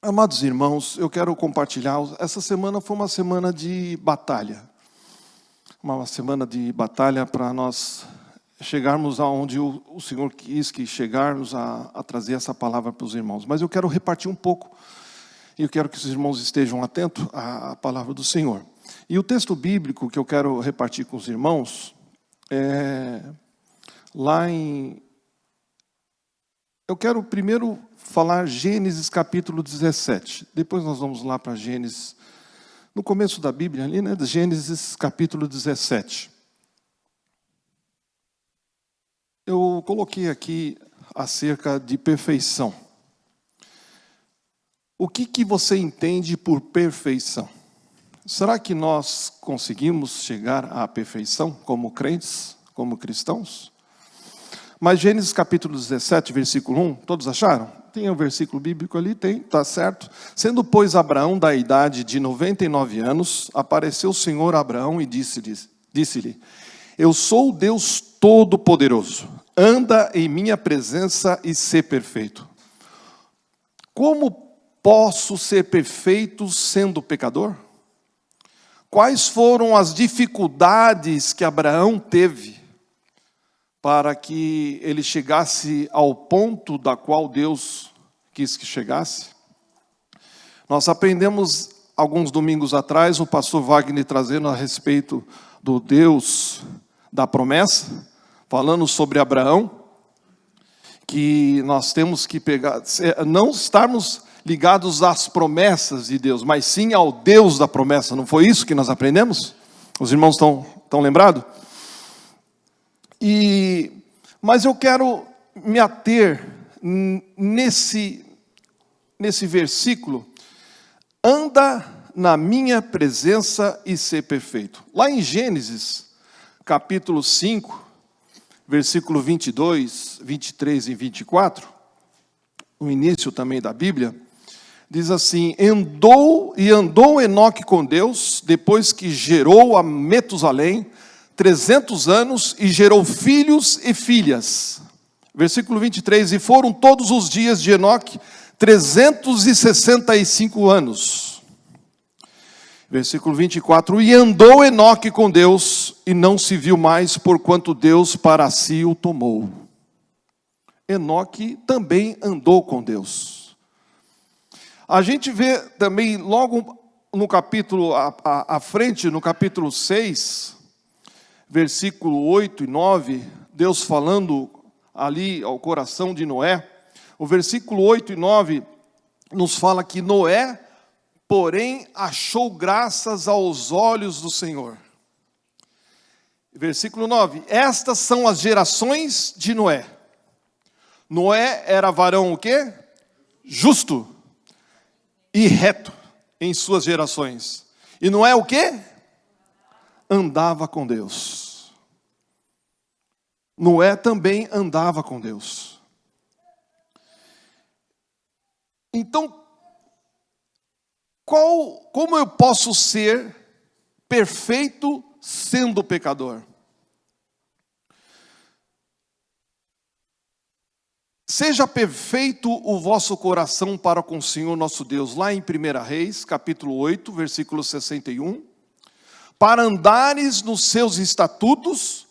Amados irmãos, eu quero compartilhar. Essa semana foi uma semana de batalha. Uma semana de batalha para nós chegarmos aonde o Senhor quis que chegarmos a trazer essa palavra para os irmãos. Mas eu quero repartir um pouco. E eu quero que os irmãos estejam atentos à palavra do Senhor. E o texto bíblico que eu quero repartir com os irmãos é lá em... Eu quero primeiro falar Gênesis capítulo 17. Depois nós vamos lá para Gênesis, no começo da Bíblia ali, né? Gênesis capítulo 17. Eu coloquei aqui acerca de perfeição. O que você entende por perfeição? Será que nós conseguimos chegar à perfeição como crentes, como cristãos? Mas Gênesis capítulo 17, versículo 1, todos acharam? Tem um versículo bíblico ali? Tem, está certo. Sendo, pois, Abraão da idade de 99 anos, apareceu o Senhor a Abraão e disse-lhe: Eu sou o Deus Todo-Poderoso, anda em minha presença e sê perfeito. Como posso ser perfeito sendo pecador? Quais foram as dificuldades que Abraão teve para que ele chegasse ao ponto da qual Deus quis que chegasse? Nós aprendemos alguns domingos atrás, o pastor Wagner trazendo a respeito do Deus da promessa, falando sobre Abraão, que nós temos que pegar, não estarmos ligados às promessas de Deus, mas sim ao Deus da promessa. Não foi isso que nós aprendemos? Os irmãos estão lembrados? Mas eu quero me ater nesse versículo: anda na minha presença e ser perfeito. Lá em Gênesis, capítulo 5, versículo 22, 23 e 24, no início também da Bíblia, diz assim: andou Enoque com Deus, depois que gerou a Metusalém, 300 anos, e gerou filhos e filhas. Versículo 23, e foram todos os dias de Enoque 365 anos. Versículo 24, e andou Enoque com Deus, e não se viu mais, porquanto Deus para si o tomou. Enoque também andou com Deus. A gente vê também logo no capítulo, à frente, no capítulo 6, versículo 8 e 9, Deus falando ali ao coração de Noé. O versículo 8 e 9 nos fala que Noé, porém, achou graças aos olhos do Senhor. Versículo 9, estas são as gerações de Noé. Noé era varão o quê? Justo e reto em suas gerações. E Noé o quê? Andava com Deus. Noé também andava com Deus. Então, como eu posso ser perfeito sendo pecador? Seja perfeito o vosso coração para com o Senhor nosso Deus, lá em 1 Reis, capítulo 8, versículo 61, para andares nos seus estatutos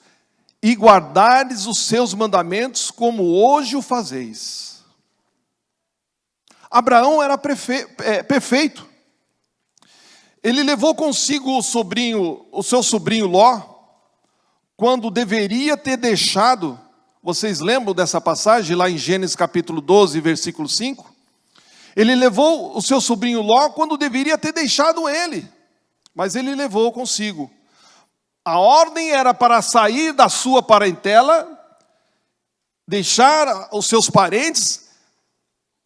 e guardares os seus mandamentos, como hoje o fazeis. Abraão era perfeito. Ele levou consigo o seu sobrinho Ló, quando deveria ter deixado. Vocês lembram dessa passagem lá em Gênesis capítulo 12, versículo 5? Ele levou o seu sobrinho Ló quando deveria ter deixado ele, mas ele levou consigo. A ordem era para sair da sua parentela, deixar os seus parentes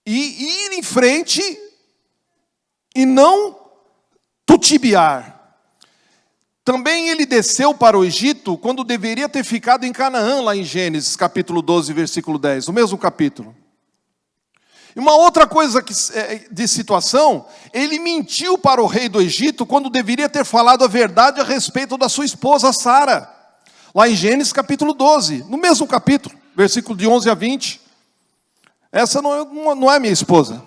e ir em frente e não tutibiar. Também ele desceu para o Egito quando deveria ter ficado em Canaã, lá em Gênesis capítulo 12, versículo 10, o mesmo capítulo. E uma outra coisa de situação, ele mentiu para o rei do Egito quando deveria ter falado a verdade a respeito da sua esposa Sara, lá em Gênesis capítulo 12, no mesmo capítulo, versículo de 11 a 20. Essa não é minha esposa.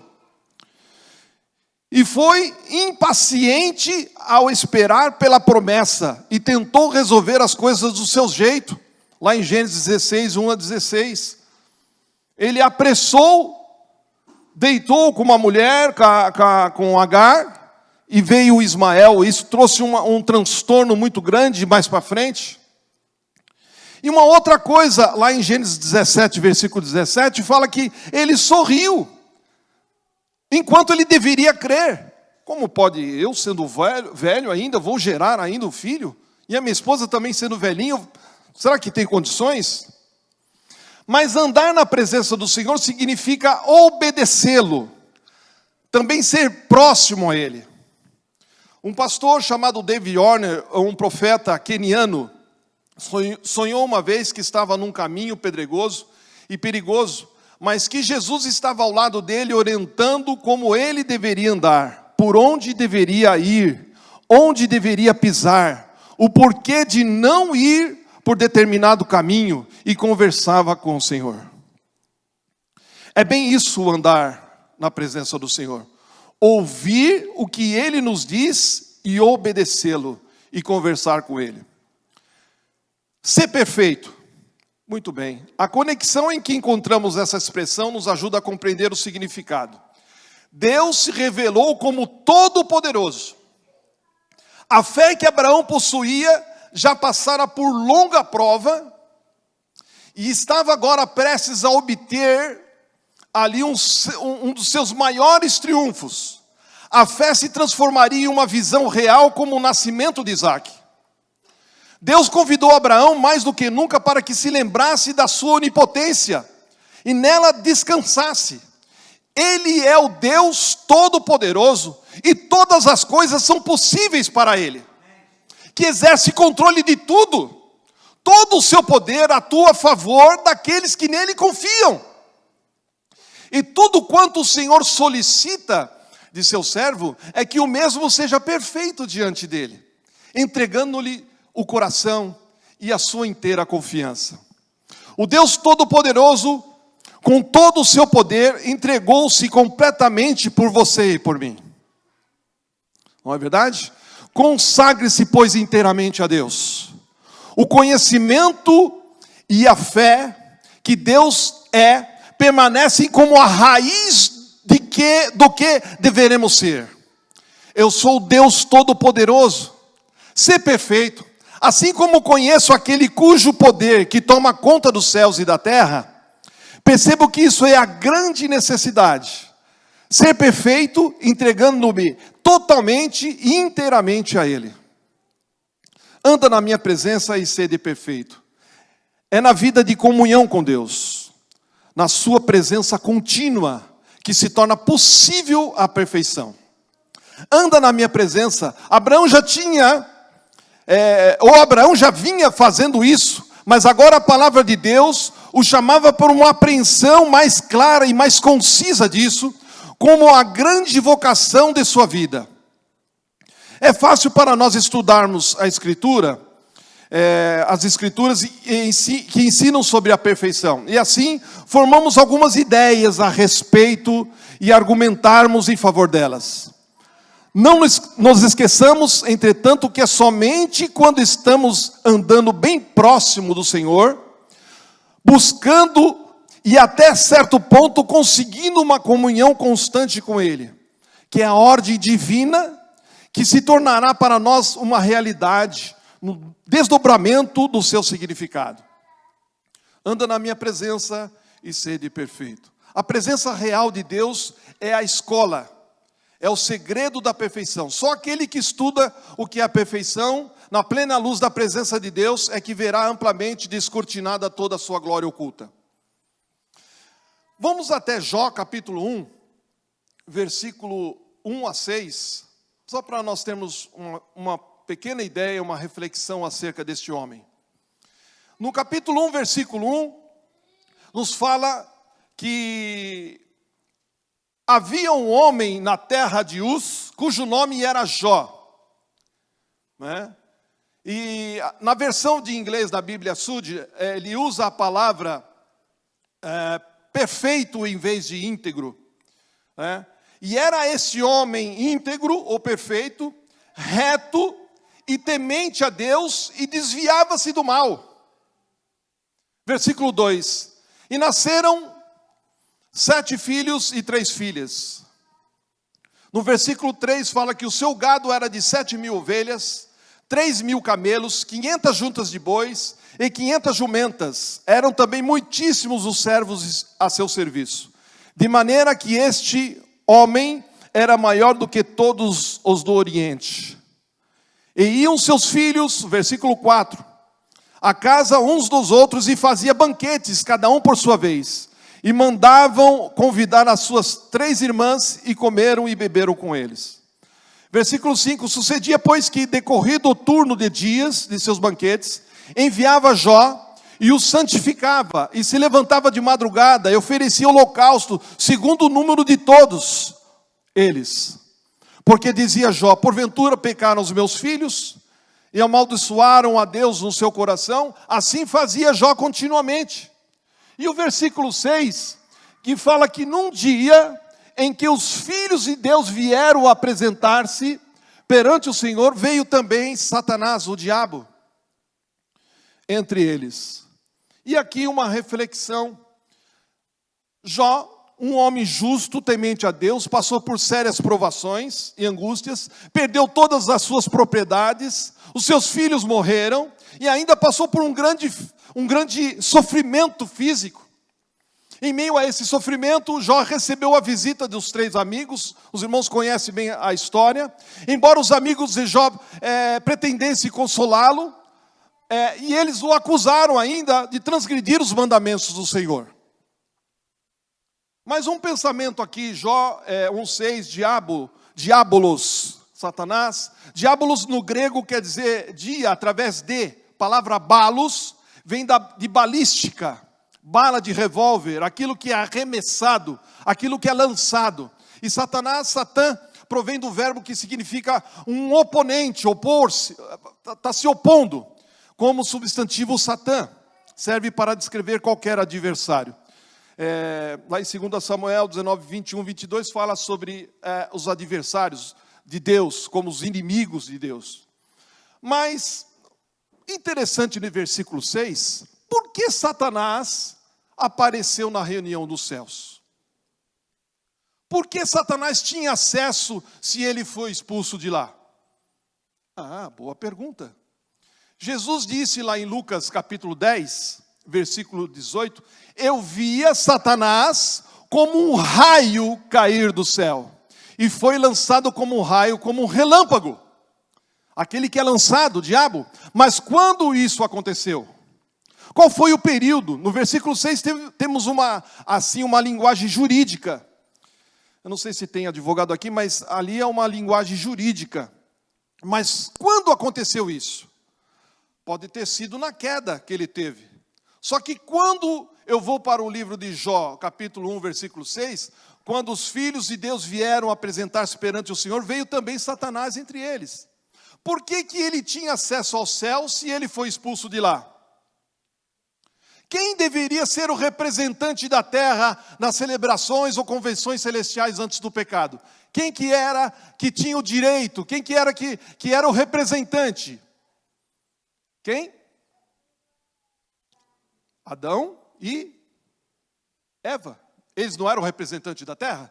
e foi impaciente ao esperar pela promessa, e tentou resolver as coisas do seu jeito. Lá em Gênesis 16, 1 a 16. Ele apressou, deitou com uma mulher, com Agar, e veio Ismael. Isso trouxe um transtorno muito grande mais para frente. E uma outra coisa, lá em Gênesis 17, versículo 17, fala que ele sorriu, enquanto ele deveria crer. Como pode eu, sendo velho ainda, vou gerar ainda um filho? E a minha esposa também sendo velhinha, será que tem condições? Mas andar na presença do Senhor significa obedecê-lo, também ser próximo a Ele. Um pastor chamado David Warner, um profeta queniano, sonhou uma vez que estava num caminho pedregoso e perigoso, mas que Jesus estava ao lado dele, orientando como ele deveria andar, por onde deveria ir, onde deveria pisar, o porquê de não ir por determinado caminho, e conversava com o Senhor. É bem isso andar na presença do Senhor. Ouvir o que Ele nos diz e obedecê-lo e conversar com Ele. Ser perfeito. Muito bem. A conexão em que encontramos essa expressão nos ajuda a compreender o significado. Deus se revelou como todo-poderoso. A fé que Abraão possuía já passara por longa prova e estava agora prestes a obter ali um dos seus maiores triunfos. A fé se transformaria em uma visão real como o nascimento de Isaac. Deus convidou Abraão mais do que nunca para que se lembrasse da sua onipotência e nela descansasse. Ele é o Deus Todo-Poderoso e todas as coisas são possíveis para Ele, que exerce controle de tudo. Todo o seu poder atua a favor daqueles que nele confiam. E tudo quanto o Senhor solicita de seu servo é que o mesmo seja perfeito diante dele, entregando-lhe o coração e a sua inteira confiança. O Deus Todo-Poderoso, com todo o seu poder, entregou-se completamente por você e por mim. Não é verdade? Consagre-se, pois, inteiramente a Deus. O conhecimento e a fé que Deus é, permanecem como a raiz do que deveremos ser. Eu sou o Deus Todo-Poderoso. Ser perfeito. Assim como conheço aquele cujo poder que toma conta dos céus e da terra, percebo que isso é a grande necessidade. Ser perfeito, entregando-me totalmente e inteiramente a Ele. Anda na minha presença e sede perfeito. É na vida de comunhão com Deus, na sua presença contínua, que se torna possível a perfeição. Anda na minha presença. Abraão já vinha fazendo isso, mas agora a palavra de Deus o chamava por uma apreensão mais clara e mais concisa disso, como a grande vocação de sua vida. É fácil para nós estudarmos a Escritura, as Escrituras que ensinam sobre a perfeição. E assim, formamos algumas ideias a respeito e argumentarmos em favor delas. Não nos esqueçamos, entretanto, que é somente quando estamos andando bem próximo do Senhor, buscando e até certo ponto conseguindo uma comunhão constante com Ele, que é a ordem divina que se tornará para nós uma realidade no desdobramento do seu significado. Anda na minha presença e sede perfeito. A presença real de Deus é a escola, é o segredo da perfeição. Só aquele que estuda o que é a perfeição, na plena luz da presença de Deus, é que verá amplamente descortinada toda a sua glória oculta. Vamos até Jó capítulo 1, versículo 1 a 6, só para nós termos uma pequena ideia, uma reflexão acerca deste homem. No capítulo 1, versículo 1, nos fala que havia um homem na terra de Uz, cujo nome era Jó. Né? E na versão de inglês da Bíblia Sud, ele usa a palavra perfeito em vez de íntegro. Né? E era esse homem íntegro ou perfeito, reto e temente a Deus, e desviava-se do mal. Versículo 2. E nasceram 7 filhos e 3 filhas. No versículo 3 fala que o seu gado era de 7.000 ovelhas, 3.000 camelos, 500 juntas de bois e 500 jumentas. Eram também muitíssimos os servos a seu serviço. De maneira que este homem era maior do que todos os do Oriente. E iam seus filhos, versículo 4, a casa uns dos outros e fazia banquetes, cada um por sua vez. E mandavam convidar as suas 3 irmãs e comeram e beberam com eles. Versículo 5, sucedia, pois, que decorrido o turno de dias de seus banquetes, enviava Jó e o santificava, e se levantava de madrugada e oferecia holocausto, segundo o número de todos eles. Porque dizia Jó, porventura pecaram os meus filhos, e amaldiçoaram a Deus no seu coração, assim fazia Jó continuamente. E o versículo 6, que fala que num dia em que os filhos de Deus vieram apresentar-se perante o Senhor, veio também Satanás, o diabo, entre eles. E aqui uma reflexão. Jó, um homem justo, temente a Deus, passou por sérias provações e angústias, perdeu todas as suas propriedades, os seus filhos morreram, e ainda passou por um grande sofrimento físico. Em meio a esse sofrimento, Jó recebeu a visita dos 3 amigos, os irmãos conhecem bem a história, embora os amigos de Jó pretendessem consolá-lo, e eles o acusaram ainda de transgredir os mandamentos do Senhor. Mas um pensamento aqui, Jó 1,6, diabolos, Satanás. Diabolos no grego quer dizer dia, através de, palavra balos, vem de balística, bala de revólver, aquilo que é arremessado, aquilo que é lançado. E Satanás, Satã, provém do verbo que significa um oponente, opor-se, está se opondo. Como substantivo Satã, serve para descrever qualquer adversário. Lá em 2 Samuel 19, 21, 22, fala sobre os adversários de Deus, como os inimigos de Deus. Mas, interessante no versículo 6, por que Satanás apareceu na reunião dos céus? Por que Satanás tinha acesso se ele foi expulso de lá? Boa pergunta. Jesus disse lá em Lucas capítulo 10, versículo 18, eu via Satanás como um raio cair do céu, e foi lançado como um raio, como um relâmpago. Aquele que é lançado, o diabo. Mas quando isso aconteceu? Qual foi o período? No versículo 6 temos uma linguagem jurídica. Eu não sei se tem advogado aqui, mas ali é uma linguagem jurídica. Mas quando aconteceu isso? Pode ter sido na queda que ele teve. Só que quando eu vou para o livro de Jó, capítulo 1, versículo 6, quando os filhos de Deus vieram apresentar-se perante o Senhor, veio também Satanás entre eles. Por que ele tinha acesso ao céu se ele foi expulso de lá? Quem deveria ser o representante da terra nas celebrações ou convenções celestiais antes do pecado? Quem que era que tinha o direito? Quem que era o representante? Quem? Adão e Eva. Eles não eram o representante da terra?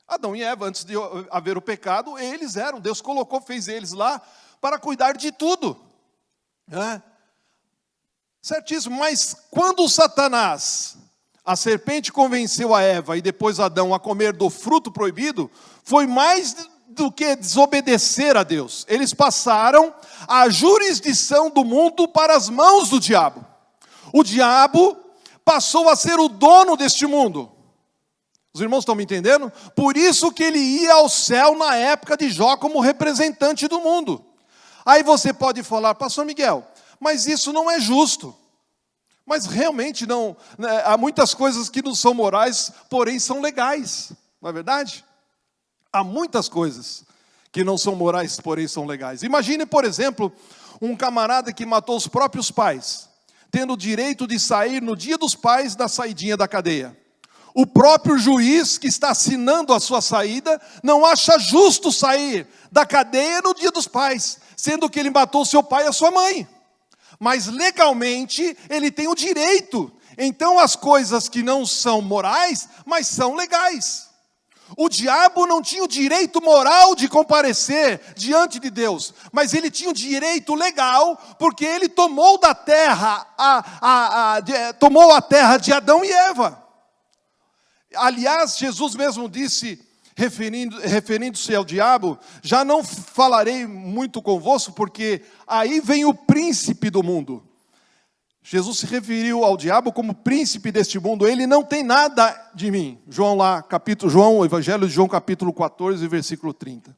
Adão e Eva, antes de haver o pecado, eles eram. Deus fez eles lá para cuidar de tudo. Certíssimo, mas quando Satanás, a serpente, convenceu a Eva e depois Adão a comer do fruto proibido, foi mais do que desobedecer a Deus. Eles passaram a jurisdição do mundo para as mãos do diabo. O diabo passou a ser o dono deste mundo. Os irmãos estão me entendendo? Por isso que ele ia ao céu na época de Jó como representante do mundo. Aí você pode falar, pastor Miguel, mas isso não é justo. Mas realmente não, há muitas coisas que não são morais, porém são legais, não é verdade? Há muitas coisas que não são morais, porém são legais. Imagine, por exemplo, um camarada que matou os próprios pais, tendo o direito de sair no dia dos pais da saidinha da cadeia. O próprio juiz que está assinando a sua saída não acha justo sair da cadeia no dia dos pais, sendo que ele matou seu pai e a sua mãe. Mas legalmente ele tem o direito. Então as coisas que não são morais, mas são legais. O diabo não tinha o direito moral de comparecer diante de Deus, mas ele tinha o direito legal, porque ele tomou da terra, tomou a terra de Adão e Eva. Aliás, Jesus mesmo disse, referindo-se ao diabo, já não falarei muito convosco, porque aí vem o príncipe do mundo. Jesus se referiu ao diabo como príncipe deste mundo. Ele não tem nada de mim. João, Evangelho de João, capítulo 14, versículo 30.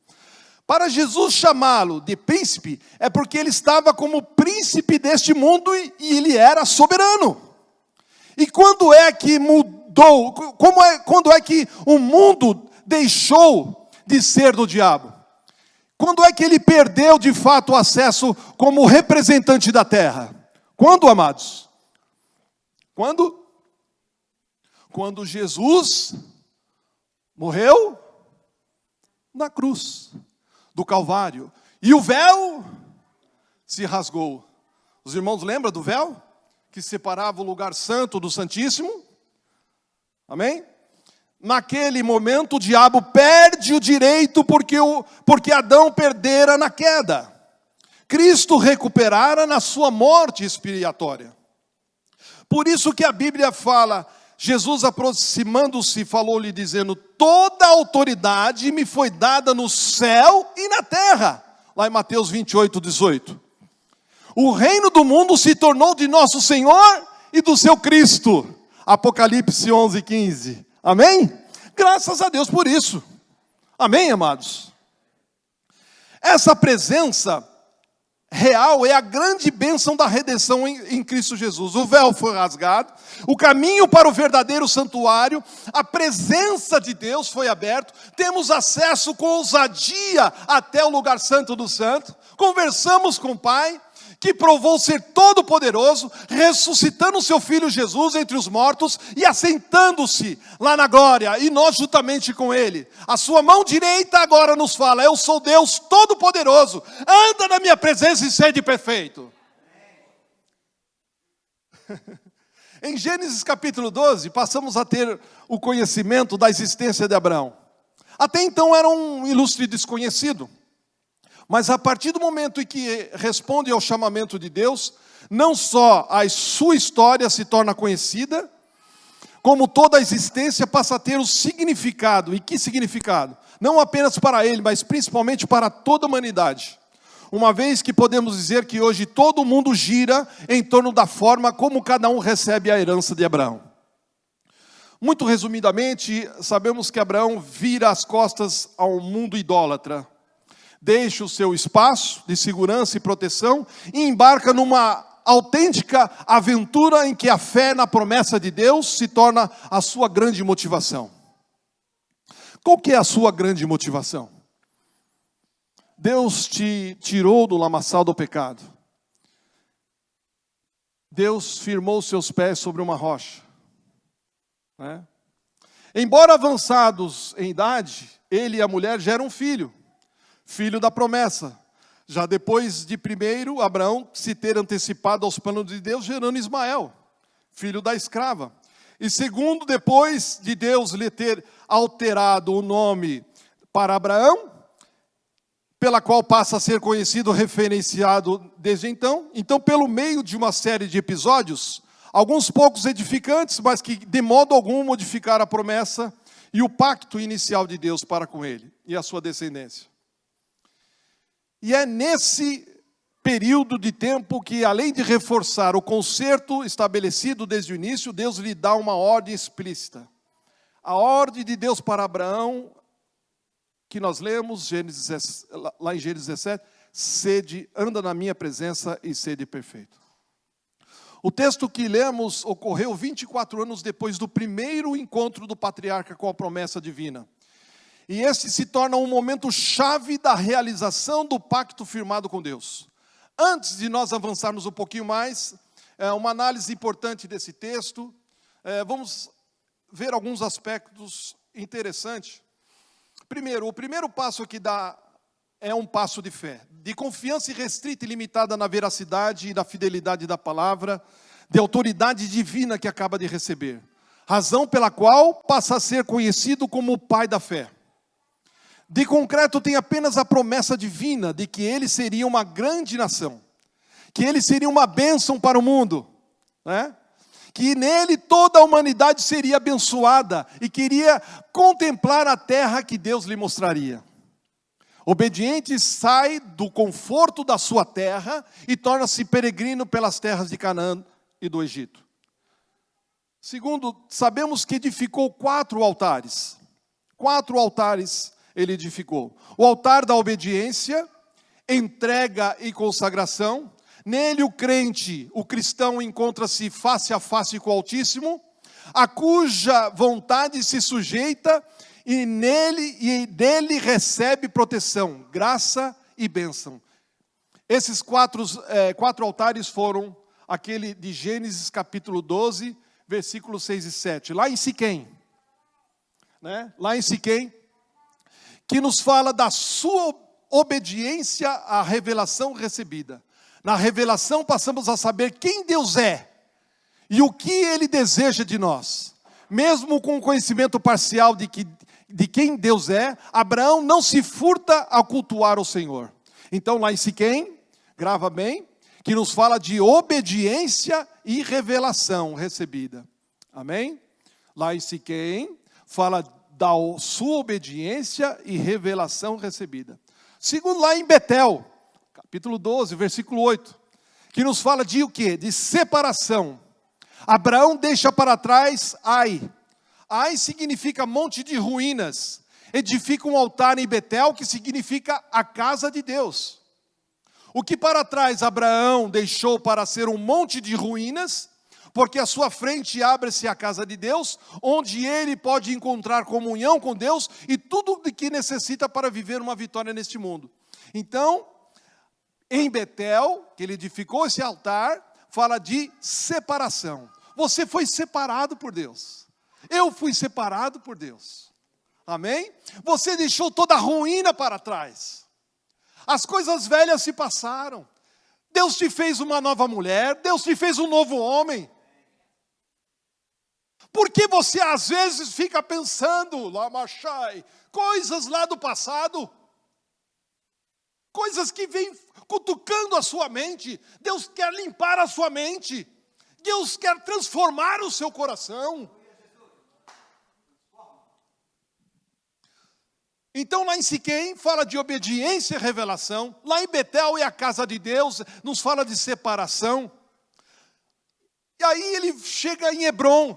Para Jesus chamá-lo de príncipe, é porque ele estava como príncipe deste mundo e ele era soberano. E quando é que mudou? Quando é que o mundo deixou de ser do diabo? Quando é que ele perdeu de fato o acesso como representante da terra? Quando, amados? Quando? Quando Jesus morreu na cruz do Calvário. E o véu se rasgou. Os irmãos lembram do véu? Que separava o lugar santo do Santíssimo? Amém? Naquele momento o diabo perde o direito porque Adão perdera na queda. Cristo recuperara na sua morte expiatória. Por isso que a Bíblia fala, Jesus aproximando-se, falou-lhe dizendo, toda a autoridade me foi dada no céu e na terra. Lá em Mateus 28, 18. O reino do mundo se tornou de nosso Senhor e do seu Cristo. Apocalipse 11, 15. Amém? Graças a Deus por isso. Amém, amados? Essa presença real é a grande bênção da redenção em Cristo Jesus. O véu foi rasgado, o caminho para o verdadeiro santuário, a presença de Deus foi aberto, temos acesso com ousadia até o lugar santo do santo, conversamos com o Pai, que provou ser todo-poderoso, ressuscitando o seu Filho Jesus entre os mortos e assentando-se lá na glória, e nós juntamente com Ele. A sua mão direita agora nos fala, eu sou Deus todo-poderoso, anda na minha presença e sede perfeito. Em Gênesis capítulo 12, passamos a ter o conhecimento da existência de Abraão. Até então era um ilustre desconhecido. Mas a partir do momento em que responde ao chamamento de Deus, não só a sua história se torna conhecida, como toda a existência passa a ter um significado. E que significado? Não apenas para ele, mas principalmente para toda a humanidade. Uma vez que podemos dizer que hoje todo mundo gira em torno da forma como cada um recebe a herança de Abraão. Muito resumidamente, sabemos que Abraão vira as costas ao mundo idólatra. Deixa o seu espaço de segurança e proteção e embarca numa autêntica aventura em que a fé na promessa de Deus se torna a sua grande motivação. Qual que é a sua grande motivação? Deus te tirou do lamaçal do pecado. Deus firmou seus pés sobre uma rocha. Né? Embora avançados em idade, ele e a mulher geram um filho. Filho da promessa, já depois de primeiro Abraão se ter antecipado aos planos de Deus, gerando Ismael, filho da escrava. E segundo, depois de Deus lhe ter alterado o nome para Abraão, pela qual passa a ser conhecido, referenciado desde então. Então, pelo meio de uma série de episódios, alguns poucos edificantes, mas que de modo algum modificaram a promessa e o pacto inicial de Deus para com ele e a sua descendência. E é nesse período de tempo que, além de reforçar o concerto estabelecido desde o início, Deus lhe dá uma ordem explícita. A ordem de Deus para Abraão, que nós lemos lá em Gênesis 17, sede, anda na minha presença e sede perfeito. O texto que lemos ocorreu 24 anos depois do primeiro encontro do patriarca com a promessa divina. E esse se torna um momento chave da realização do pacto firmado com Deus. Antes de nós avançarmos um pouquinho mais, uma análise importante desse texto, vamos ver alguns aspectos interessantes. Primeiro, o primeiro passo que dá é um passo de fé, de confiança irrestrita e limitada na veracidade e na fidelidade da palavra, de autoridade divina que acaba de receber. Razão pela qual passa a ser conhecido como o pai da fé. De concreto, tem apenas a promessa divina de que ele seria uma grande nação, que ele seria uma bênção para o mundo, né? Que nele toda a humanidade seria abençoada e queria contemplar a terra que Deus lhe mostraria. Obediente sai do conforto da sua terra e torna-se peregrino pelas terras de Canaã e do Egito. Segundo, sabemos que edificou 4 altares. 4 altares ele edificou. O altar da obediência, entrega e consagração. Nele o crente, o cristão, encontra-se face a face com o Altíssimo, a cuja vontade se sujeita e dele recebe proteção, graça e bênção. Esses 4 altares foram aquele de Gênesis capítulo 12, versículos 6 e 7. Lá em Siquém, né? Lá em Siquém, que nos fala da sua obediência à revelação recebida. Na revelação passamos a saber quem Deus é e o que Ele deseja de nós. Mesmo com o conhecimento parcial de quem Deus é, Abraão não se furta a cultuar o Senhor. Então lá em Siquém, grava bem, que nos fala de obediência e revelação recebida. Amém? Lá em Siquém, fala da sua obediência e revelação recebida. Segundo, lá em Betel, capítulo 12, versículo 8, que nos fala de o quê? De separação. Abraão deixa para trás Ai. Ai significa monte de ruínas. Edifica um altar em Betel, que significa a casa de Deus. O que para trás Abraão deixou para ser um monte de ruínas, porque à sua frente abre-se a casa de Deus, onde ele pode encontrar comunhão com Deus e tudo o que necessita para viver uma vitória neste mundo. Então, em Betel, que ele edificou esse altar, fala de separação. Você foi separado por Deus. Eu fui separado por Deus. Amém? Você deixou toda a ruína para trás. As coisas velhas se passaram. Deus te fez uma nova mulher, Deus te fez um novo homem. Porque você às vezes fica pensando, Lamachai, coisas lá do passado, coisas que vêm cutucando a sua mente. Deus quer limpar a sua mente, Deus quer transformar o seu coração. Então lá em Siquém fala de obediência e revelação, lá em Betel é a casa de Deus, nos fala de separação. E aí ele chega em Hebrom,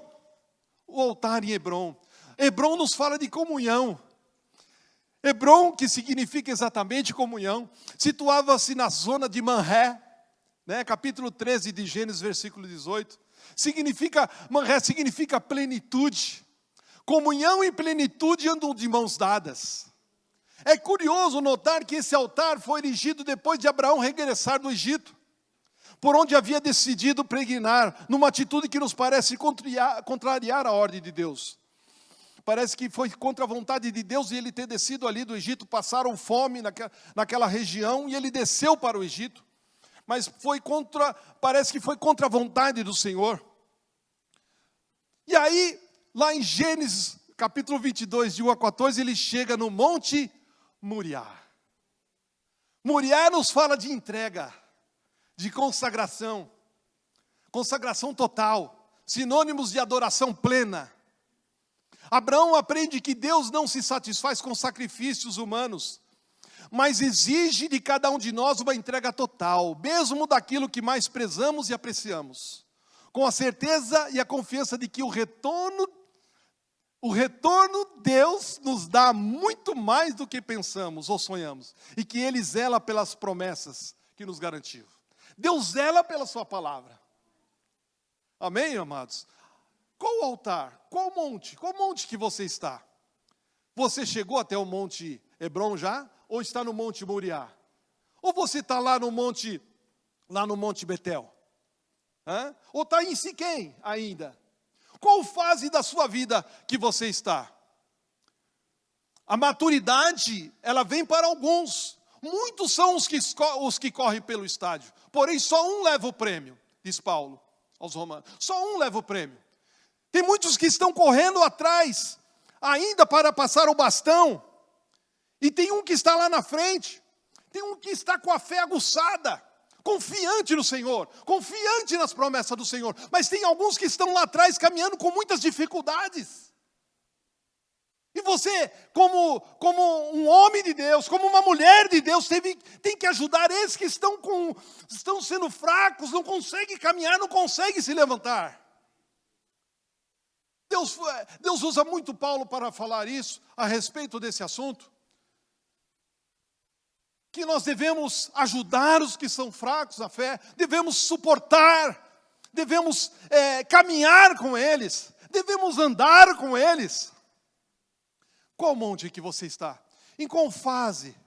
o altar em Hebrom. Hebrom nos fala de comunhão. Hebrom, que significa exatamente comunhão, situava-se na zona de Manré, né? Capítulo 13 de Gênesis, versículo 18. Manré significa plenitude. Comunhão e plenitude andam de mãos dadas. É curioso notar que esse altar foi erigido depois de Abraão regressar do Egito, por onde havia decidido peregrinar, numa atitude que nos parece contrariar a ordem de Deus. Parece que foi contra a vontade de Deus e ele ter descido ali do Egito, passaram fome naquela região e ele desceu para o Egito. Mas parece que foi contra a vontade do Senhor. E aí, lá em Gênesis, capítulo 22, de 1 a 14, ele chega no Monte Moriá. Moriá nos fala de entrega, de consagração total, sinônimos de adoração plena. Abraão aprende que Deus não se satisfaz com sacrifícios humanos, mas exige de cada um de nós uma entrega total, mesmo daquilo que mais prezamos e apreciamos, com a certeza e a confiança de que o retorno Deus nos dá muito mais do que pensamos ou sonhamos, e que Ele zela pelas promessas que nos garantiu. Deus zela pela sua palavra. Amém, amados? Qual o altar? Qual monte? Qual monte que você está? Você chegou até o Monte Hebrom já? Ou está no Monte Moriá? Ou você está lá no Monte Betel? Ou está em Siquém ainda? Qual fase da sua vida que você está? A maturidade, ela vem para alguns. Muitos são os que correm pelo estádio. Porém, só um leva o prêmio, diz Paulo aos Romanos. Só um leva o prêmio. Tem muitos que estão correndo atrás, ainda para passar o bastão. E tem um que está lá na frente. Tem um que está com a fé aguçada, confiante no Senhor, confiante nas promessas do Senhor. Mas tem alguns que estão lá atrás caminhando com muitas dificuldades. E você, como um homem de Deus, como uma mulher de Deus, tem que ajudar esses que estão sendo fracos, não conseguem caminhar, não conseguem se levantar. Deus usa muito Paulo para falar isso, a respeito desse assunto. Que nós devemos ajudar os que são fracos na fé, devemos suportar, devemos caminhar com eles, devemos andar com eles. Qual monte que você está? Em qual fase?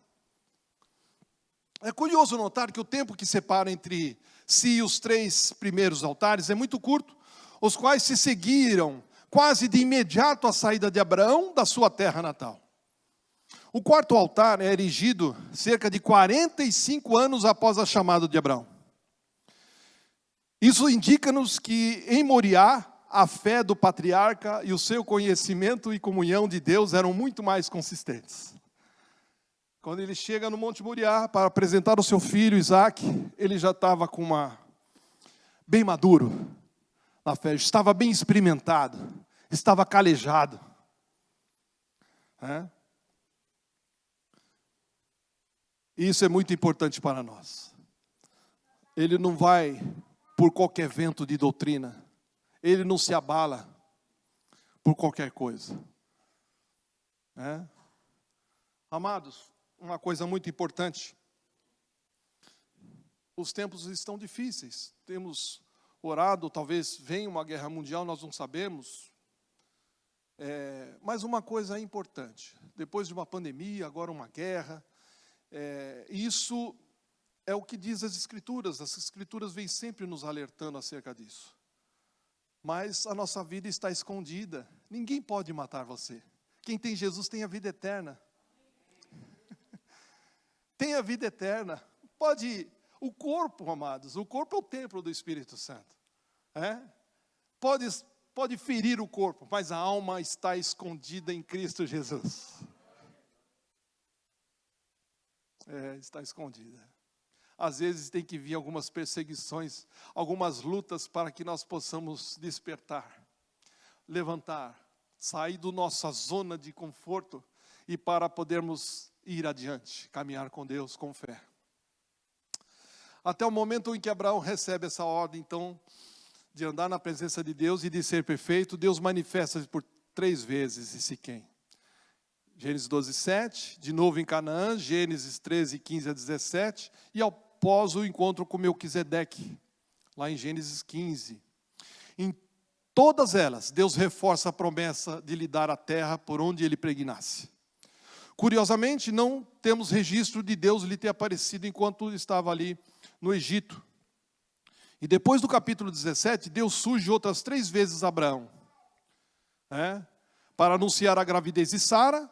É curioso notar que o tempo que separa entre si e os 3 primeiros altares é muito curto, os quais se seguiram quase de imediato à saída de Abraão da sua terra natal. O 4º altar é erigido cerca de 45 anos após a chamada de Abraão. Isso indica-nos que em Moriá, a fé do patriarca e o seu conhecimento e comunhão de Deus eram muito mais consistentes. Quando ele chega no Monte Moriá para apresentar o seu filho Isaac, ele já estava bem maduro na fé, estava bem experimentado, estava calejado. Isso é muito importante para nós. Ele não vai por qualquer vento de doutrina. Ele não se abala por qualquer coisa. Amados, uma coisa muito importante. Os tempos estão difíceis. Temos orado, talvez venha uma guerra mundial, nós não sabemos. Mas uma coisa é importante. Depois de uma pandemia, agora uma guerra. Isso é o que diz as Escrituras. As Escrituras vêm sempre nos alertando acerca disso. Mas a nossa vida está escondida. Ninguém pode matar você. Quem tem Jesus tem a vida eterna. Tem a vida eterna. O corpo, amados, o corpo é o templo do Espírito Santo. Pode ferir o corpo, mas a alma está escondida em Cristo Jesus. Está escondida. Às vezes tem que vir algumas perseguições, algumas lutas para que nós possamos despertar, levantar, sair da nossa zona de conforto e para podermos ir adiante, caminhar com Deus com fé. Até o momento em que Abraão recebe essa ordem, então, de andar na presença de Deus e de ser perfeito, Deus manifesta por 3 vezes em Siquém. Gênesis 12, 7, de novo em Canaã, Gênesis 13, 15 a 17, e após o encontro com Melquisedeque, lá em Gênesis 15. Em todas elas, Deus reforça a promessa de lhe dar a terra por onde ele pregnasse. Curiosamente, não temos registro de Deus lhe ter aparecido enquanto estava ali no Egito. E depois do capítulo 17, Deus surge outras 3 vezes a Abraão. Para anunciar a gravidez de Sara,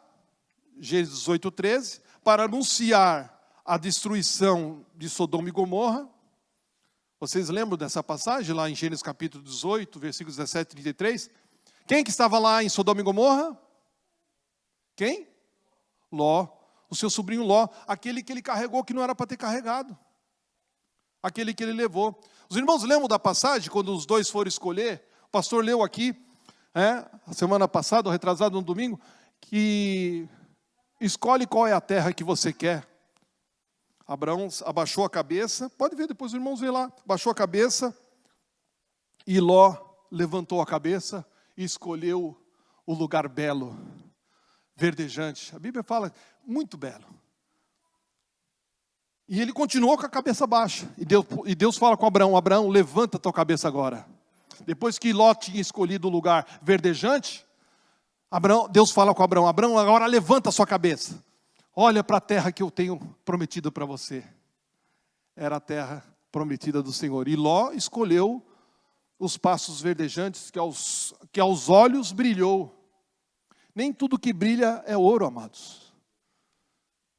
Gênesis 18, 13, para anunciar a destruição de Sodoma e Gomorra. Vocês lembram dessa passagem lá em Gênesis capítulo 18, versículos 17 e 33? Quem que estava lá em Sodoma e Gomorra? Quem? Ló, o seu sobrinho Ló, aquele que ele carregou que não era para ter carregado. Aquele que ele levou. Os irmãos lembram da passagem, quando os 2 foram escolher? O pastor leu aqui, a semana passada, ou retrasado no domingo, que escolhe qual é a terra que você quer. Abraão abaixou a cabeça, pode ver depois, os irmãos veem lá, abaixou a cabeça, e Ló levantou a cabeça e escolheu o lugar belo, verdejante. A Bíblia fala, muito belo. E ele continuou com a cabeça baixa, e Deus fala com Abraão, Abraão, levanta a tua cabeça agora. Depois que Ló tinha escolhido o lugar verdejante, Deus fala com Abraão, Abraão, agora levanta a sua cabeça. Olha para a terra que eu tenho prometido para você. Era a terra prometida do Senhor. E Ló escolheu os pastos verdejantes que aos olhos brilhou. Nem tudo que brilha é ouro, amados.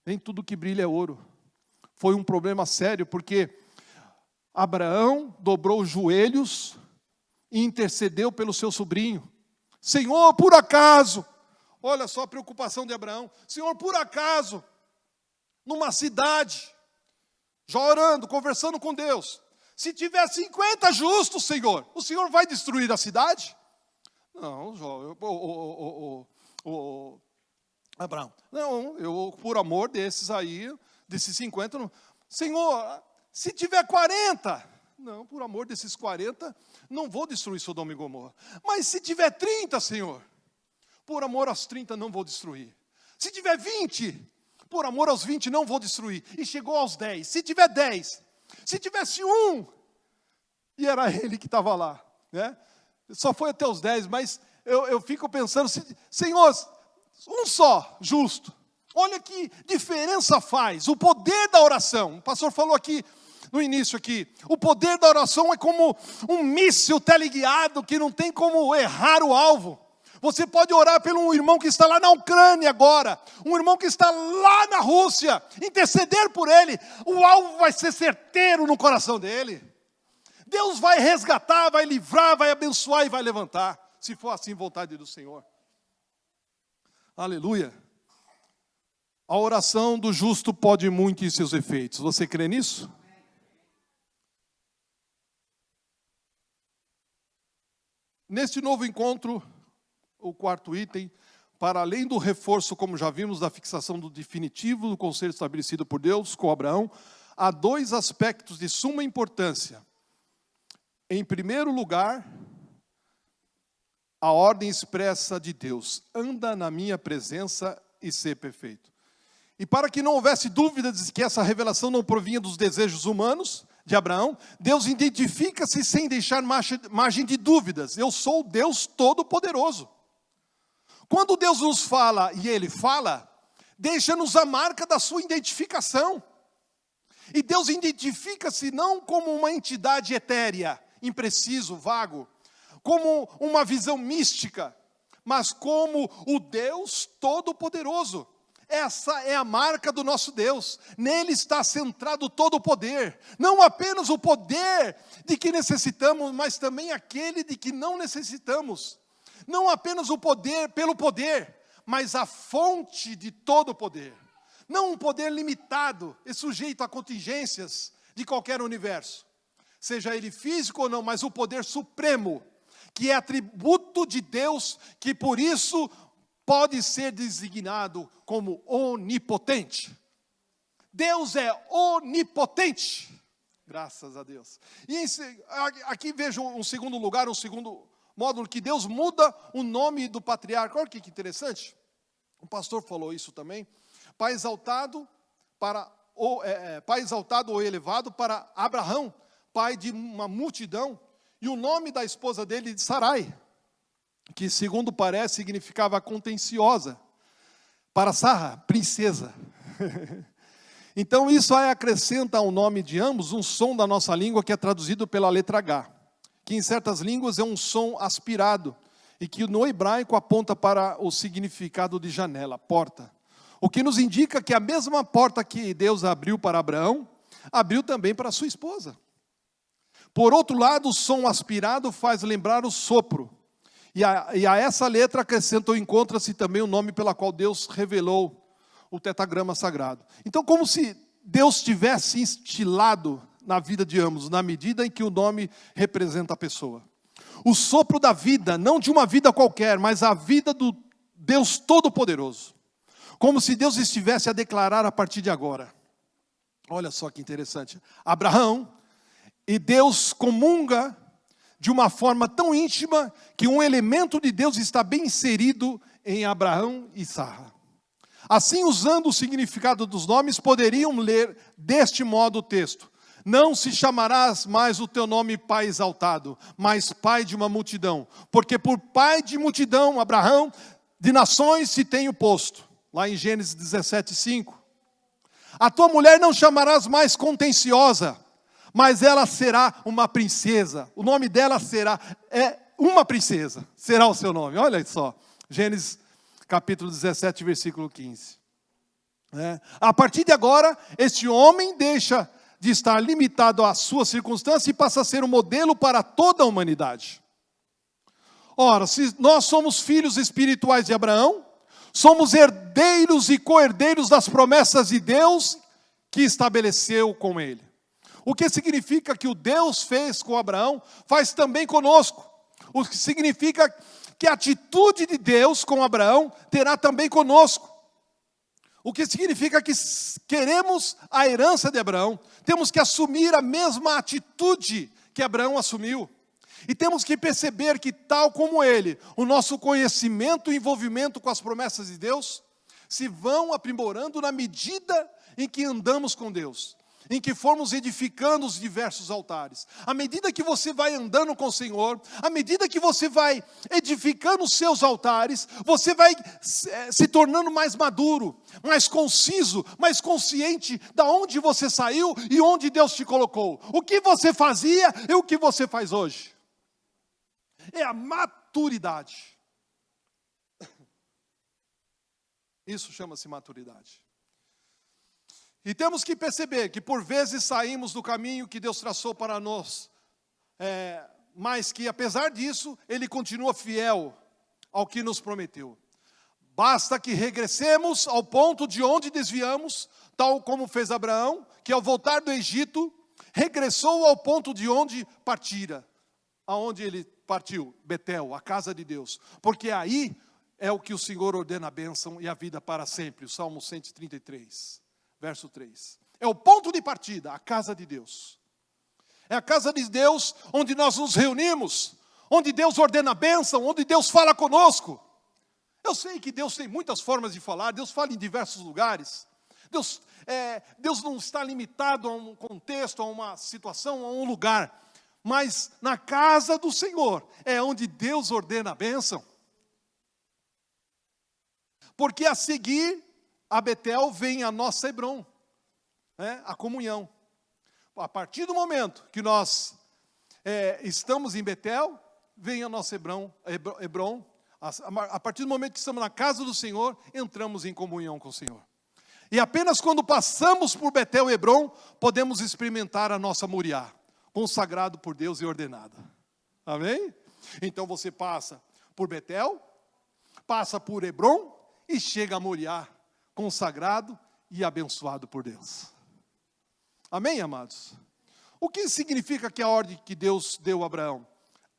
Nem tudo que brilha é ouro. Foi um problema sério, porque Abraão dobrou os joelhos e intercedeu pelo seu sobrinho. Senhor, por acaso, olha só a preocupação de Abraão. Senhor, por acaso, numa cidade, já orando, conversando com Deus, se tiver 50 justos, Senhor, o Senhor vai destruir a cidade? Não, Abraão, não, eu por amor desses aí, desses 50, não. Senhor, se tiver 40, não, por amor desses 40, não vou destruir Sodoma e Gomorra. Mas se tiver 30, Senhor, por amor aos 30 não vou destruir. Se tiver 20, por amor aos 20 não vou destruir. E chegou aos 10, se tiver 10, se tivesse um, e era ele que estava lá, né? Só foi até os 10, mas eu fico pensando, Senhor, um só, justo. Olha que diferença faz, o poder da oração. O pastor falou aqui, no início aqui, o poder da oração é como um míssil teleguiado que não tem como errar o alvo. Você pode orar pelo irmão que está lá na Ucrânia agora, um irmão que está lá na Rússia, interceder por ele, o alvo vai ser certeiro no coração dele. Deus vai resgatar, vai livrar, vai abençoar e vai levantar, se for assim vontade do Senhor. Aleluia. A oração do justo pode muito em seus efeitos. Você crê nisso? Neste novo encontro, o quarto item, para além do reforço, como já vimos, da fixação do definitivo do conselho estabelecido por Deus com Abraão, há dois aspectos de suma importância. Em primeiro lugar, a ordem expressa de Deus: anda na minha presença e ser perfeito. E para que não houvesse dúvidas de que essa revelação não provinha dos desejos humanos de Abraão, Deus identifica-se sem deixar margem de dúvidas. Eu sou o Deus Todo-Poderoso. Quando Deus nos fala, e Ele fala, deixa-nos a marca da sua identificação. E Deus identifica-se não como uma entidade etérea, impreciso, vago, como uma visão mística, mas como o Deus Todo-Poderoso. Essa é a marca do nosso Deus. Nele está centrado todo o poder. Não apenas o poder de que necessitamos, mas também aquele de que não necessitamos. Não apenas o poder pelo poder, mas a fonte de todo o poder. Não um poder limitado e sujeito a contingências de qualquer universo. Seja ele físico ou não, mas o poder supremo, que é atributo de Deus, que por isso pode ser designado como onipotente. Deus é onipotente. Graças a Deus. E aqui vejo um segundo lugar, um segundo módulo, que Deus muda o nome do patriarca. Olha que interessante. O pastor falou isso também. Pai exaltado ou elevado para Abraão, pai de uma multidão. E o nome da esposa dele de Sarai, que segundo parece significava contenciosa, para Sarra, princesa. Então isso aí acrescenta ao nome de ambos um som da nossa língua que é traduzido pela letra H, que em certas línguas é um som aspirado, e que no hebraico aponta para o significado de janela, porta. O que nos indica que a mesma porta que Deus abriu para Abraão, abriu também para sua esposa. Por outro lado, o som aspirado faz lembrar o sopro. E a essa letra acrescenta ou encontra-se também o nome pela qual Deus revelou o tetragrama sagrado. Então, como se Deus tivesse instilado na vida de ambos, na medida em que o nome representa a pessoa. O sopro da vida, não de uma vida qualquer, mas a vida do Deus Todo-Poderoso. Como se Deus estivesse a declarar a partir de agora. Olha só que interessante. Abraão e Deus comunga de uma forma tão íntima que um elemento de Deus está bem inserido em Abraão e Sara. Assim, usando o significado dos nomes, poderiam ler deste modo o texto: não se chamarás mais o teu nome pai exaltado, mas pai de uma multidão, porque por pai de multidão, Abraão, de nações se tenho posto. Lá em Gênesis 17:5. A tua mulher não chamarás mais contenciosa, mas ela será uma princesa. O nome dela será uma princesa. Será o seu nome. Olha só. Gênesis capítulo 17, versículo 15. A partir de agora, este homem deixa de estar limitado às suas circunstâncias e passa a ser um modelo para toda a humanidade. Ora, se nós somos filhos espirituais de Abraão, somos herdeiros e co-herdeiros das promessas de Deus que estabeleceu com ele. O que significa que o Deus fez com Abraão, faz também conosco. O que significa que a atitude de Deus com Abraão terá também conosco. O que significa que queremos a herança de Abraão, temos que assumir a mesma atitude que Abraão assumiu. E temos que perceber que, tal como ele, o nosso conhecimento e envolvimento com as promessas de Deus se vão aprimorando na medida em que andamos com Deus, em que formos edificando os diversos altares. À medida que você vai andando com o Senhor, à medida que você vai edificando os seus altares, você vai se tornando mais maduro, mais conciso, mais consciente de onde você saiu e onde Deus te colocou. O que você fazia e o que você faz hoje. É a maturidade. Isso chama-se maturidade. E temos que perceber que por vezes saímos do caminho que Deus traçou para nós, mas que apesar disso, Ele continua fiel ao que nos prometeu. Basta que regressemos ao ponto de onde desviamos, tal como fez Abraão, que ao voltar do Egito, regressou ao ponto de onde partira. Aonde ele partiu? Betel, a casa de Deus. Porque aí é o que o Senhor ordena a bênção e a vida para sempre. O Salmo 133. Verso 3. É o ponto de partida, a casa de Deus. É a casa de Deus onde nós nos reunimos, onde Deus ordena a bênção, onde Deus fala conosco. Eu sei que Deus tem muitas formas de falar, Deus fala em diversos lugares. Deus não está limitado a um contexto, a uma situação, a um lugar. Mas na casa do Senhor é onde Deus ordena a bênção. Porque a seguir a Betel vem a nossa Hebrom, a comunhão. A partir do momento que nós estamos em Betel, vem a nossa Hebrom. A partir do momento que estamos na casa do Senhor, entramos em comunhão com o Senhor. E apenas quando passamos por Betel e Hebrom, podemos experimentar a nossa Moriá, consagrado por Deus e ordenado. Amém? Então você passa por Betel, passa por Hebrom e chega a Moriá, consagrado e abençoado por Deus. Amém, amados? O que significa que a ordem que Deus deu a Abraão,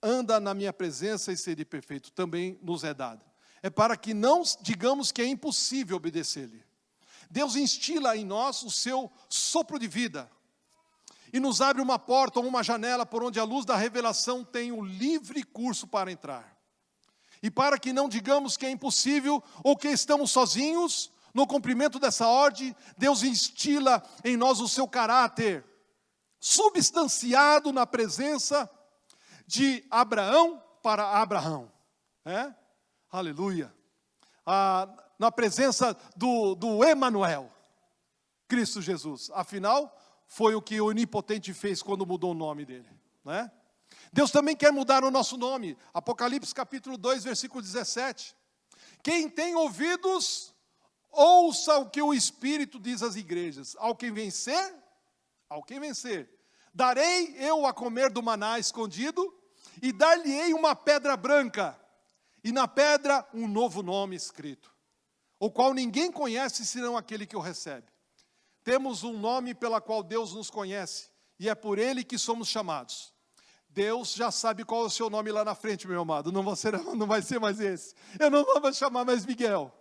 anda na minha presença e sede perfeito, também nos é dada. É para que não digamos que é impossível obedecer-lhe. Deus instila em nós o seu sopro de vida e nos abre uma porta ou uma janela por onde a luz da revelação tem um livre curso para entrar. E para que não digamos que é impossível ou que estamos sozinhos, no cumprimento dessa ordem, Deus instila em nós o seu caráter, substanciado na presença de Abraão para Abraão. Aleluia. Na presença do Emanuel, Cristo Jesus. Afinal, foi o que o Onipotente fez quando mudou o nome dele. Deus também quer mudar o nosso nome. Apocalipse capítulo 2, versículo 17. Quem tem ouvidos, ouça o que o Espírito diz às igrejas. Ao quem vencer, darei eu a comer do maná escondido, e dar-lhe-ei uma pedra branca, e na pedra um novo nome escrito, o qual ninguém conhece senão aquele que o recebe. Temos um nome pela qual Deus nos conhece, e é por ele que somos chamados. Deus já sabe qual é o seu nome lá na frente, meu amado. Não vai ser mais esse. Eu não vou chamar mais Miguel.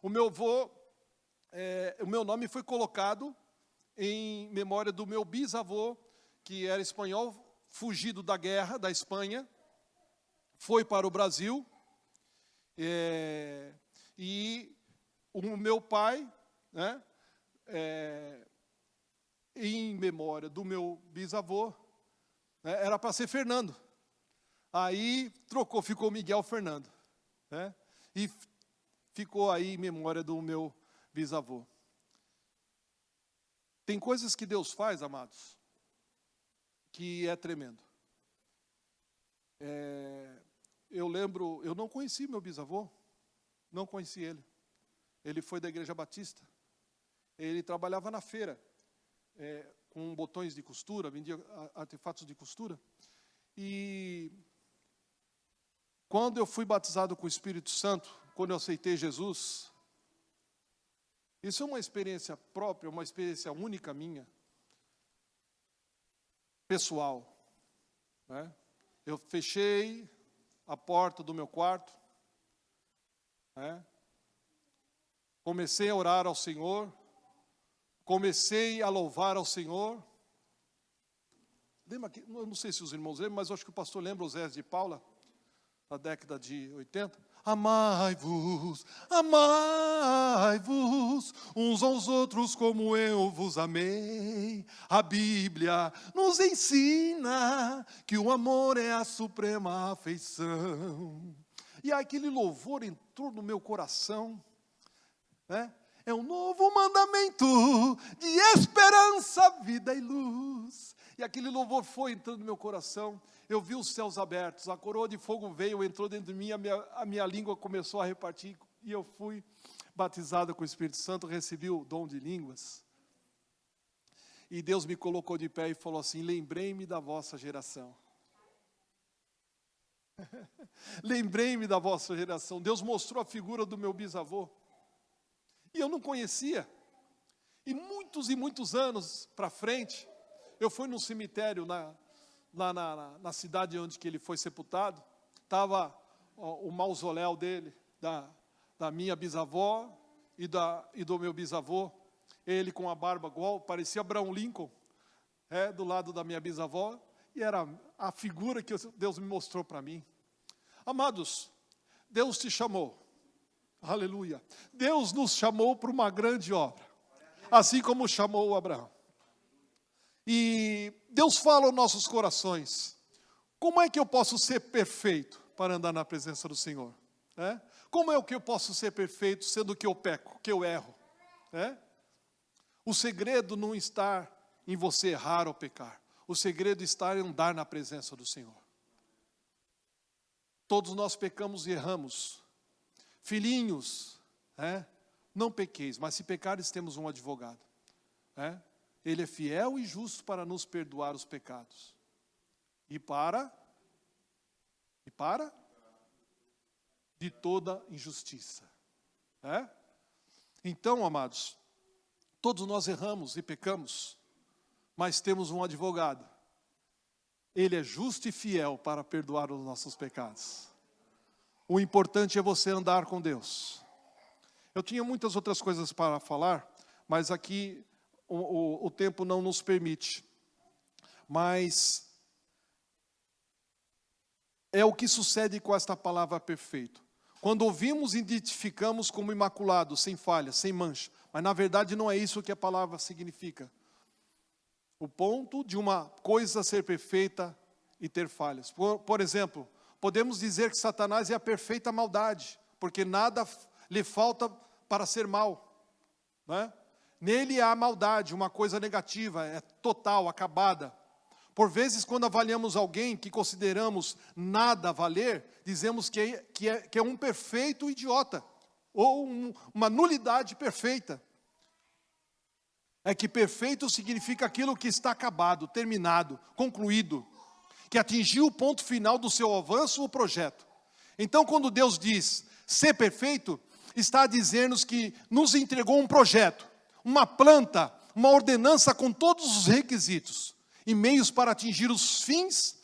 O meu nome foi colocado em memória do meu bisavô, que era espanhol, fugido da guerra da Espanha, foi para o Brasil, e o meu pai, em memória do meu bisavô, era para ser Fernando. Aí trocou, ficou Miguel Fernando. E ficou aí em memória do meu bisavô. Tem coisas que Deus faz, amados, que é tremendo. Eu lembro, eu não conheci meu bisavô, não conheci ele. Ele foi da Igreja Batista. Ele trabalhava na feira, com botões de costura, vendia artefatos de costura. E quando eu fui batizado com o Espírito Santo, quando eu aceitei Jesus, isso é uma experiência própria, uma experiência única minha, pessoal, né? Eu fechei a porta do meu quarto, né? Comecei a orar ao Senhor, comecei a louvar ao Senhor. Lembra que, eu não sei se os irmãos lembram, mas eu acho que o pastor lembra os Zés de Paula, da década de 80. Amai-vos, amai-vos, uns aos outros como eu vos amei. A Bíblia nos ensina que o amor é a suprema afeição. E aquele louvor entrou no meu coração, né? É um novo mandamento de esperança, vida e luz. E aquele louvor foi entrando no meu coração. Eu vi os céus abertos, a coroa de fogo veio, entrou dentro de mim, a minha língua começou a repartir, e eu fui batizado com o Espírito Santo, recebi o dom de línguas. E Deus me colocou de pé e falou assim: lembrei-me da vossa geração. Lembrei-me da vossa geração. Deus mostrou a figura do meu bisavô. E eu não conhecia. E muitos anos para frente, eu fui num cemitério na cidade onde que ele foi sepultado. Estava o mausoléu dele, da minha bisavó e do meu bisavô. Ele com a barba igual, parecia Abraham Lincoln, do lado da minha bisavó. E era a figura que Deus me mostrou para mim. Amados, Deus te chamou. Aleluia. Deus nos chamou para uma grande obra, assim como chamou o Abraão. E Deus fala aos nossos corações: como é que eu posso ser perfeito para andar na presença do Senhor? Como é que eu posso ser perfeito sendo que eu peco, que eu erro? O segredo não está em você errar ou pecar. O segredo está em andar na presença do Senhor. Todos nós pecamos e erramos. Filhinhos, não pequeis, mas se pecares temos um advogado. Ele é fiel e justo para nos perdoar os pecados. E para de toda injustiça. Então, amados, todos nós erramos e pecamos, mas temos um advogado. Ele é justo e fiel para perdoar os nossos pecados. O importante é você andar com Deus. Eu tinha muitas outras coisas para falar, mas aqui o tempo não nos permite. Mas é o que sucede com esta palavra perfeito. Quando ouvimos, identificamos como imaculado, sem falha, sem mancha. Mas na verdade não é isso que a palavra significa. O ponto de uma coisa ser perfeita e ter falhas. Por exemplo, podemos dizer que Satanás é a perfeita maldade, porque nada lhe falta para ser mal. Nele há maldade, uma coisa negativa, é total, acabada. Por vezes, quando avaliamos alguém que consideramos nada a valer, dizemos que é um perfeito idiota, ou uma nulidade perfeita. É que perfeito significa aquilo que está acabado, terminado, concluído, que atingiu o ponto final do seu avanço ou projeto. Então, quando Deus diz ser perfeito, está a dizer-nos que nos entregou um projeto, uma planta, uma ordenança com todos os requisitos e meios para atingir os fins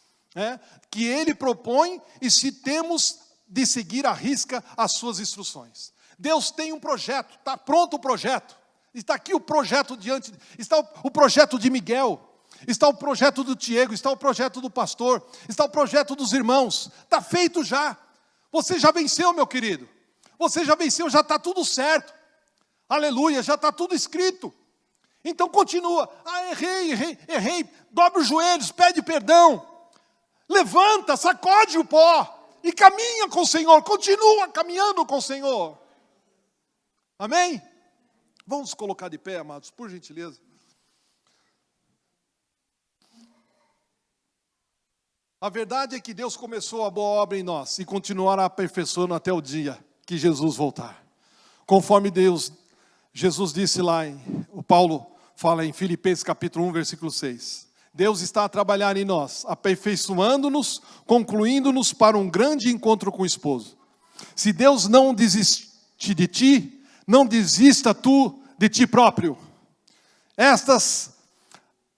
que Ele propõe, e se temos de seguir à risca as suas instruções. Deus tem um projeto, está pronto o projeto. Está aqui o projeto diante, está o projeto de Miguel, está o projeto do Tiago, está o projeto do pastor, está o projeto dos irmãos, está feito já. Você já venceu, meu querido. Você já venceu, já está tudo certo. Aleluia, já está tudo escrito. Então continua. Errei. Dobre os joelhos, pede perdão. Levanta, sacode o pó e caminha com o Senhor. Continua caminhando com o Senhor. Amém? Vamos colocar de pé, amados, por gentileza. A verdade é que Deus começou a boa obra em nós e continuará aperfeiçoando até o dia que Jesus voltar. Conforme Jesus disse lá, o Paulo fala em Filipenses capítulo 1, versículo 6. Deus está a trabalhar em nós, aperfeiçoando-nos, concluindo-nos para um grande encontro com o esposo. Se Deus não desistir de ti, não desista tu de ti próprio. Estás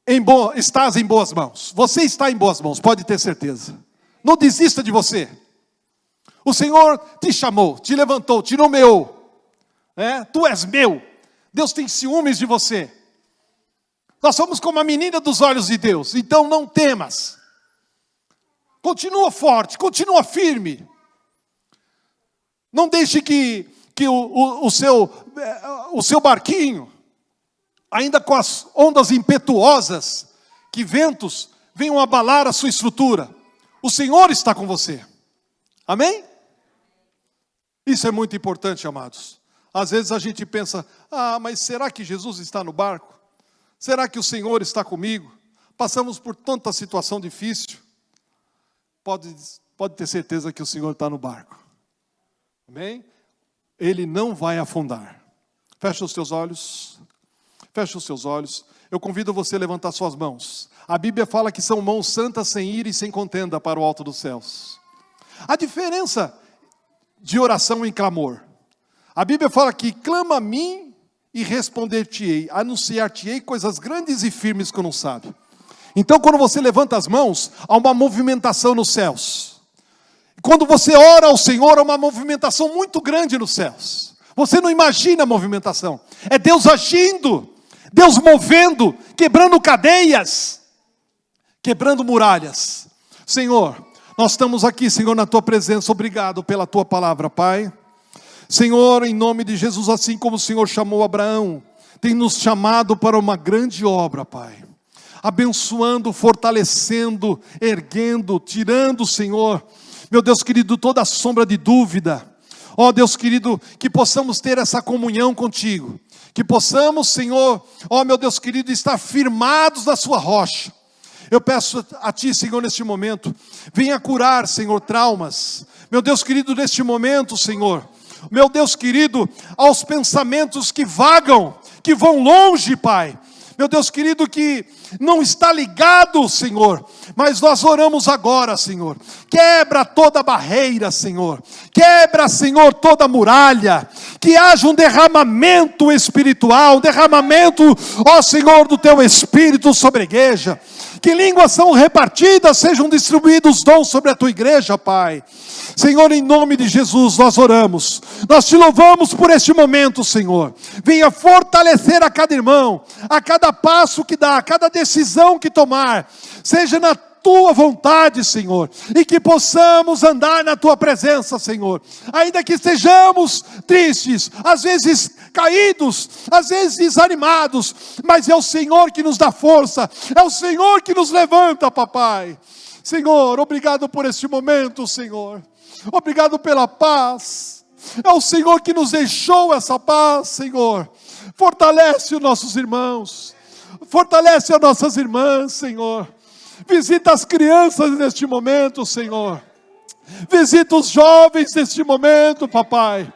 em boas mãos. Você está em boas mãos, pode ter certeza. Não desista de você. O Senhor te chamou, te levantou, te nomeou. Tu és meu. Deus tem ciúmes de você. Nós somos como a menina dos olhos de Deus. Então não temas. Continua forte, continua firme. Não deixe que o seu barquinho, ainda com as ondas impetuosas, que ventos venham abalar a sua estrutura. O Senhor está com você. Amém? Isso é muito importante, amados. Às vezes a gente pensa, mas será que Jesus está no barco? Será que o Senhor está comigo? Passamos por tanta situação difícil. Pode ter certeza que o Senhor está no barco. Amém? Ele não vai afundar. Fecha os teus olhos. Fecha os seus olhos. Eu convido você a levantar suas mãos. A Bíblia fala que são mãos santas sem ira e sem contenda para o alto dos céus. A diferença de oração em clamor. A Bíblia fala que clama a mim e responder-te-ei, anunciar-te-ei coisas grandes e firmes que eu não sabe. Então quando você levanta as mãos, há uma movimentação nos céus. Quando você ora ao Senhor, há uma movimentação muito grande nos céus. Você não imagina a movimentação. É Deus agindo, Deus movendo, quebrando cadeias, quebrando muralhas. Senhor, nós estamos aqui, Senhor, na Tua presença. Obrigado pela Tua palavra, Pai. Senhor, em nome de Jesus, assim como o Senhor chamou Abraão, tem nos chamado para uma grande obra, Pai. Abençoando, fortalecendo, erguendo, tirando, Senhor, meu Deus querido, toda a sombra de dúvida. Ó Deus querido, que possamos ter essa comunhão contigo. Que possamos, Senhor, ó meu Deus querido, estar firmados na sua rocha. Eu peço a Ti, Senhor, neste momento, venha curar, Senhor, traumas. Meu Deus querido, neste momento, Senhor, meu Deus querido, aos pensamentos que vagam, que vão longe, Pai. Meu Deus querido, que não está ligado, Senhor, mas nós oramos agora, Senhor. Quebra toda barreira, Senhor. Quebra, Senhor, toda muralha. Que haja um derramamento espiritual, um derramamento, ó Senhor, do Teu Espírito sobre a igreja. Que línguas são repartidas, sejam distribuídos os dons sobre a Tua igreja, Pai. Senhor, em nome de Jesus, nós oramos. Nós Te louvamos por este momento, Senhor. Venha fortalecer a cada irmão, a cada passo que dá, a cada decisão que tomar. Seja na Tua vontade, Senhor. E que possamos andar na Tua presença, Senhor. Ainda que estejamos tristes, às vezes caídos, às vezes desanimados. Mas é o Senhor que nos dá força. É o Senhor que nos levanta, papai. Senhor, obrigado por este momento, Senhor. Obrigado pela paz. É o Senhor que nos deixou essa paz, Senhor. Fortalece os nossos irmãos. Fortalece as nossas irmãs, Senhor. Visita as crianças neste momento, Senhor. Visita os jovens neste momento, papai.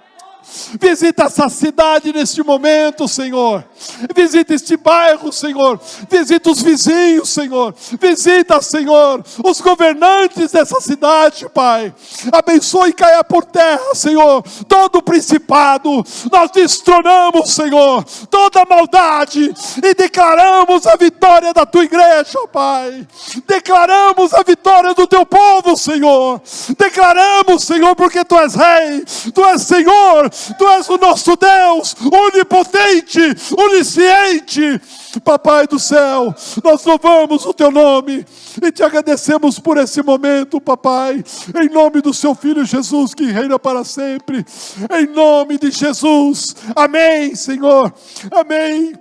Visita essa cidade neste momento, Senhor. Visita este bairro, Senhor. Visita os vizinhos, Senhor. Visita, Senhor, os governantes dessa cidade, Pai. Abençoe e caia por terra, Senhor, todo o principado. Nós destronamos, Senhor, toda a maldade e declaramos a vitória da Tua igreja, Pai. Declaramos a vitória do Teu povo, Senhor. Declaramos, Senhor, porque Tu és Rei, Tu és Senhor, Tu és o nosso Deus, onipotente, onisciente. Papai do céu, nós louvamos o Teu nome e Te agradecemos por esse momento, papai, em nome do Seu Filho Jesus, que reina para sempre, em nome de Jesus, amém, Senhor, amém,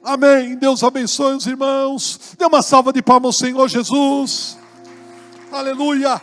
amém. Deus abençoe os irmãos, dê uma salva de palmas ao Senhor Jesus, aleluia.